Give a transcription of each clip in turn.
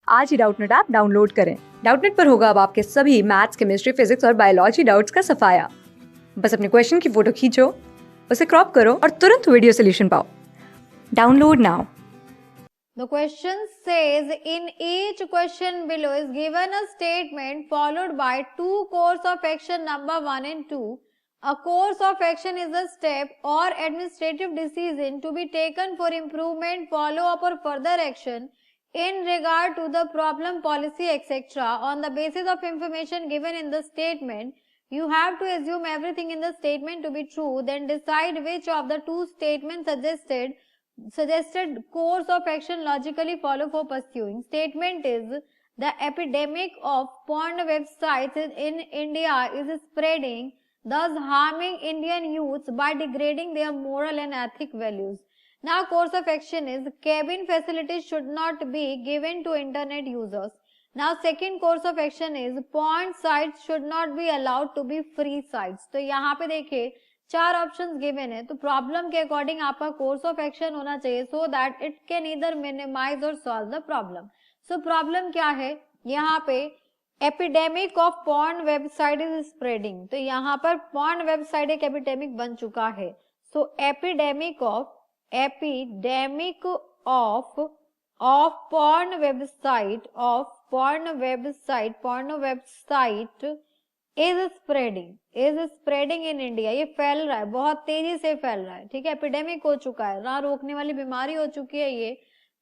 आज ही Doubtnut app download करें। Doubtnut पर होगा अब आपके सभी मैथ्स, केमिस्ट्री, फिजिक्स और बायोलॉजी डाउट्स का सफाया। बस अपने क्वेश्चन की फोटो खींचो, उसे क्रॉप करो और तुरंत वीडियो सोल्यूशन पाओ। Download now. The question says, in each question below is given a statement followed by two course of action number 1 and 2. A course of action is a step or administrative decision to be taken for improvement, follow-up or further action in regard to the problem, policy, etc. On the basis of information given in the statement, you have to assume everything in the statement to be true, then decide which of the two statements suggested course of action logically follow for pursuing. Statement is, the epidemic of porn websites in India is spreading, thus harming Indian youths by degrading their moral and ethic values. Now course of action is, cabin facilities should not be given to internet users. Now second course of action is, porn sites should not be allowed to be free sites. तो यहाँ पे देखिए चार options given है, तो problem के according आपका course of action होना चाहिए so that it can either minimise or solve the problem. So problem क्या है, यहाँ पे epidemic of porn website is spreading, तो यहाँ पर पॉर्न वेबसाइट एक एपिडेमिक बन चुका है। So epidemic of porn website is spreading in India, ये फैल रहा है, बहुत तेजी से फैल रहा है, ठीक है, एपिडेमिक हो चुका है, ना रोकने वाली बीमारी हो चुकी है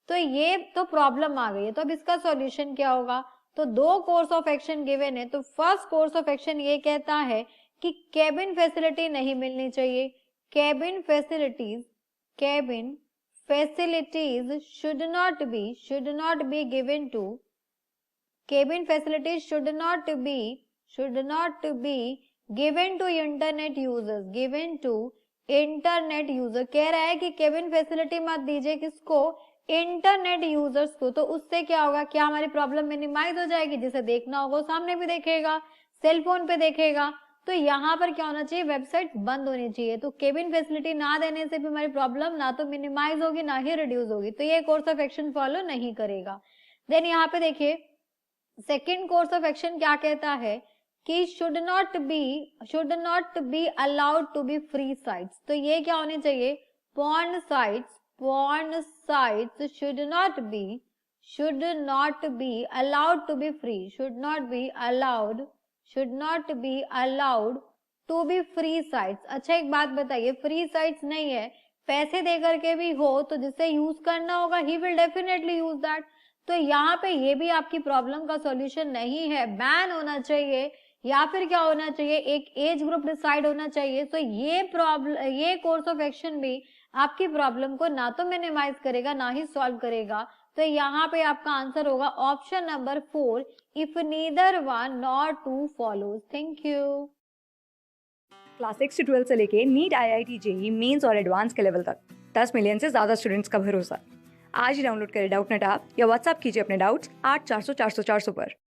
ये तो प्रॉब्लम आ गई है। तो अब इसका सॉल्यूशन क्या होगा, तो दो कोर्स ऑफ एक्शन गिवन है। तो फर्स्ट कोर्स ऑफ एक्शन ये कहता है कि केबिन फैसिलिटी नहीं मिलनी चाहिए, cabin facilities should not be given to, cabin facilities should not be given to internet users, कह रहा है कि केबिन फैसिलिटी मत दीजिए, किसको, इंटरनेट यूजर्स को। तो उससे क्या होगा, क्या हमारी प्रॉब्लम मिनिमाइज हो जाएगी, जिसे देखना होगा सामने भी देखेगा, सेलफोन पे देखेगा। तो यहाँ पर क्या होना चाहिए, वेबसाइट बंद होनी चाहिए। तो केबिन फैसिलिटी ना देने से भी हमारी प्रॉब्लम ना तो मिनिमाइज होगी ना ही रिड्यूस होगी, तो ये कोर्स ऑफ एक्शन फॉलो नहीं करेगा। देन यहाँ पे देखिए सेकेंड कोर्स ऑफ एक्शन क्या कहता है कि should not be allowed to be free sites, तो ये क्या होने चाहिए, porn sites should not be allowed to be free, should not be allowed to be free sites. अच्छा एक बात बताइए, फ्री साइट्स नहीं है, पैसे दे करके भी हो, तो जिसे यूज करना होगा he will definitely use that. तो यहाँ पे ये भी आपकी प्रॉब्लम का सॉल्यूशन नहीं है, बैन होना चाहिए या फिर क्या होना चाहिए, एक एज ग्रुप डिसाइड होना चाहिए। तो ये कोर्स ऑफ एक्शन भी आपकी प्रॉब्लम को ना तो मिनिमाइज करेगा ना ही सॉल्व करेगा। तो यहाँ पे आपका आंसर होगा option number 4, if neither one nor two follows. Thank you. Class 6 से 12 से लेके नीट, IIT, JEE मेंस और एडवांस के लेवल तक 10 मिलियन से ज्यादा स्टूडेंट्स का भरोसा। आज ही डाउनलोड करें डाउटनेट ऐप या व्हाट्सएप कीजिए अपने डाउट्स 8400 400 400 पर।